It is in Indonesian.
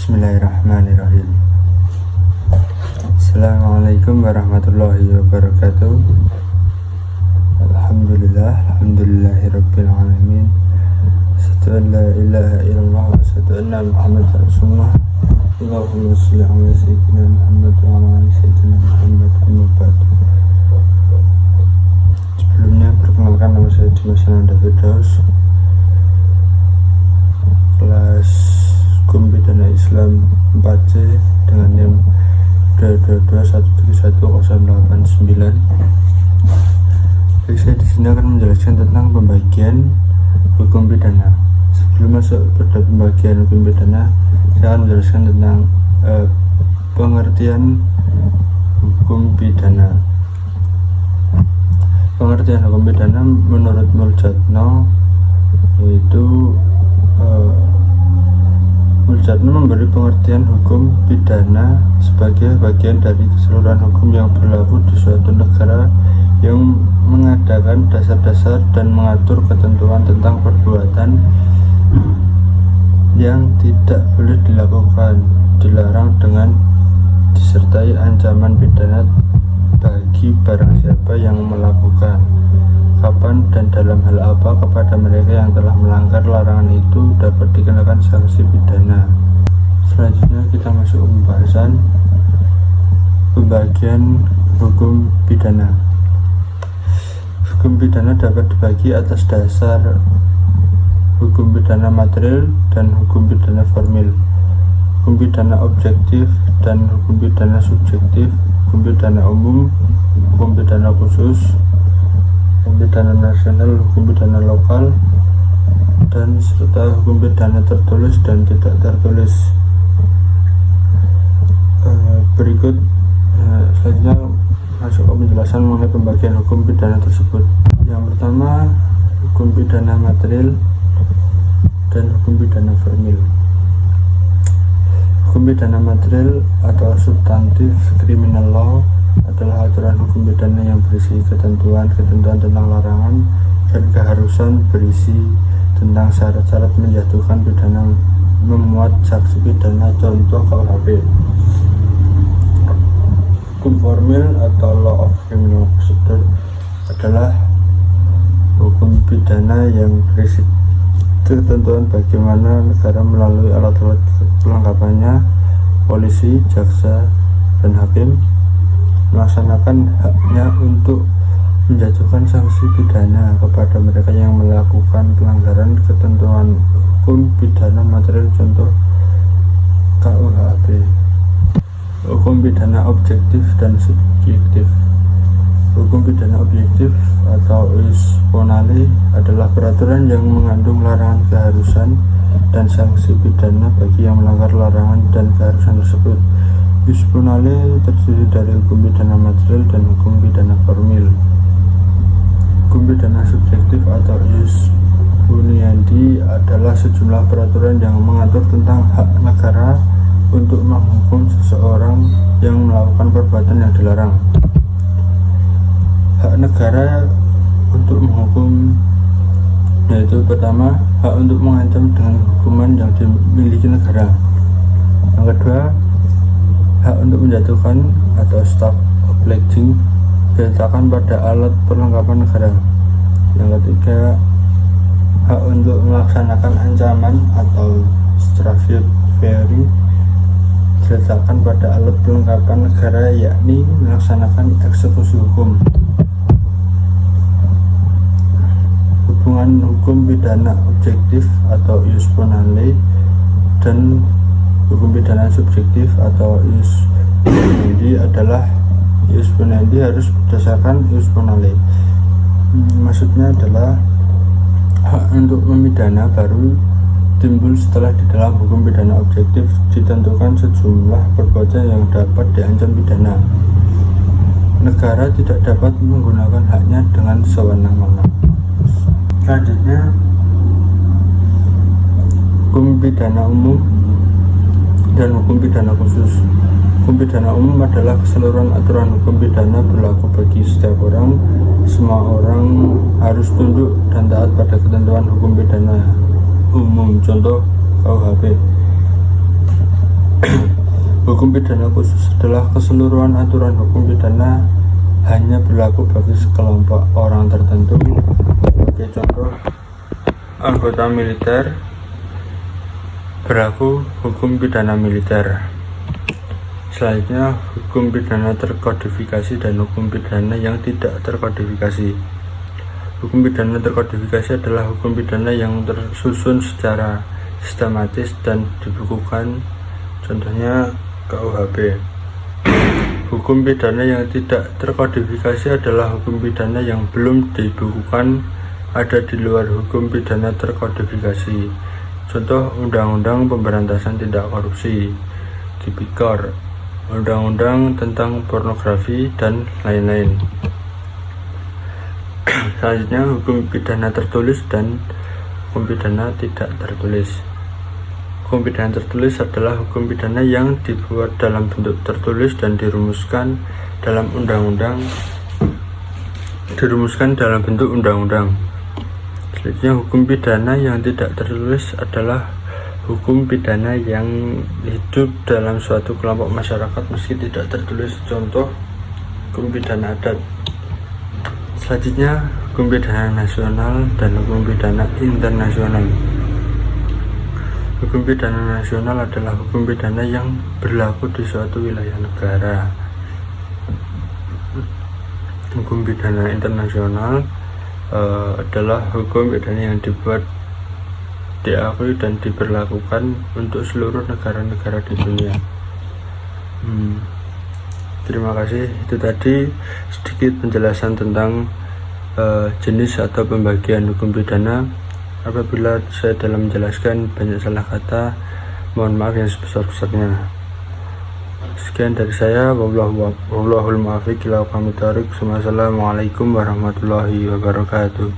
Bismillahirrahmanirrahim. Assalamualaikum warahmatullahi wabarakatuh. Alhamdulillahirabbil alamin. Asyhadu an la ilaha illallah wa asyhadu anna Muhammadar Rasulullah. Allahumma shalli ala sayyidina Muhammad wa ala ali sayyidina Muhammad. Amma ba'du. Sebelumnya perkenalkan, nama saya Dimas Ananda Firdaus, kelas Hukum Pidana Islam 4C dengan NIM 222131089. Baik, saya di sini akan menjelaskan tentang pembagian hukum pidana. Sebelum masuk pada pembagian hukum pidana, saya akan menjelaskan tentang pengertian hukum pidana. Pengertian hukum pidana menurut Muljadno yaitu Muljadno memberi pengertian hukum pidana sebagai bagian dari keseluruhan hukum yang berlaku di suatu negara yang mengadakan dasar-dasar dan mengatur ketentuan tentang perbuatan yang tidak boleh dilakukan, dilarang dengan disertai ancaman pidana bagi barang siapa yang melakukan, kapan dan dalam hal apa kepada mereka yang telah melanggar larangan itu dapat dikenakan sanksi pidana. Selanjutnya kita masuk ke pembahasan pembagian hukum pidana. Hukum pidana dapat dibagi atas dasar hukum pidana material dan hukum pidana formil, hukum pidana objektif dan hukum pidana subjektif, hukum pidana umum, hukum pidana khusus, hukum pidana nasional, hukum pidana lokal, dan serta hukum pidana tertulis dan tidak tertulis. Berikut selanjutnya masuk ke penjelasan mengenai pembagian hukum pidana tersebut. Yang pertama, hukum pidana material dan hukum pidana formil. Hukum pidana material atau substantif criminal law adalah aturan hukum pidana yang berisi ketentuan-ketentuan tentang larangan dan keharusan, berisi tentang syarat-syarat menjatuhkan pidana, memuat saksi pidana, contoh KUHP. Hukum formil atau law of criminal procedure adalah hukum pidana yang berisi ketentuan bagaimana negara melalui alat-alat pelengkapannya, polisi, jaksa, dan hakim melaksanakan haknya untuk menjatuhkan sanksi pidana kepada mereka yang melakukan pelanggaran ketentuan hukum pidana material, contoh KUHP. Hukum pidana objektif dan subjektif. Hukum pidana objektif atau ius bonale adalah peraturan yang mengandung larangan, keharusan, dan sanksi pidana bagi yang melanggar larangan dan keharusan tersebut. Ius bonale terdiri dari hukum pidana material dan hukum pidana formil. Hukum pidana subjektif atau ius buniandi adalah sejumlah peraturan yang mengatur tentang hak negara untuk menghukum seseorang yang melakukan perbuatan yang dilarang. Hak negara untuk menghukum yaitu pertama, hak untuk mengancam dengan hukuman yang dimiliki negara. Yang kedua, hak untuk menjatuhkan atau stop obliging diletakkan pada alat perlengkapan negara. Yang ketiga, hak untuk melaksanakan ancaman atau strafing diletakkan pada alat perlengkapan negara, yakni melaksanakan eksekusi hukum. Hubungan hukum pidana objektif atau ius bonale dan hukum pidana subjektif atau ius bonandi adalah ius bonandi harus berdasarkan ius bonale. Maksudnya adalah hak untuk memidana baru timbul setelah di dalam hukum pidana objektif ditentukan sejumlah perbuatan yang dapat diancam pidana. Negara tidak dapat menggunakan haknya dengan sewenang-wenang. Selanjutnya, hukum pidana umum dan hukum pidana khusus. Hukum pidana umum adalah keseluruhan aturan hukum pidana berlaku bagi setiap orang. Semua orang harus tunduk dan taat pada ketentuan hukum pidana umum, contoh KUHP. Hukum pidana khusus adalah keseluruhan aturan hukum pidana hanya berlaku bagi sekelompok orang tertentu. Sebagai contoh, anggota militer, berlaku hukum pidana militer. Selanjutnya, hukum pidana terkodifikasi dan hukum pidana yang tidak terkodifikasi. Hukum pidana terkodifikasi adalah hukum pidana yang tersusun secara sistematis dan dibukukan, contohnya KUHP. Hukum pidana yang tidak terkodifikasi adalah hukum pidana yang belum dibukukan, ada di luar hukum pidana terkodifikasi. Contoh, Undang-Undang Pemberantasan Tindak Korupsi, Tipikor, Undang-Undang tentang pornografi, dan lain-lain. Selanjutnya, hukum pidana tertulis dan hukum pidana tidak tertulis. Hukum pidana tertulis adalah hukum pidana yang dibuat dalam bentuk tertulis dan dirumuskan dalam bentuk undang-undang. Selanjutnya, hukum pidana yang tidak tertulis adalah hukum pidana yang hidup dalam suatu kelompok masyarakat meski tidak tertulis, contoh hukum pidana adat. Selanjutnya, hukum pidana nasional dan hukum pidana internasional. Hukum pidana nasional adalah hukum pidana yang berlaku di suatu wilayah negara. Hukum pidana internasional adalah hukum pidana yang dibuat, diakui dan diberlakukan untuk seluruh negara-negara di dunia. Terima kasih. Itu tadi sedikit penjelasan tentang jenis atau pembagian hukum pidana. Apabila saya dalam menjelaskan banyak salah kata, mohon maaf yang sebesar-besarnya. Sekian dari saya. Wallahul muwaffiq ila aqwamit thoriq. Wassalamualaikum warahmatullahi wabarakatuh.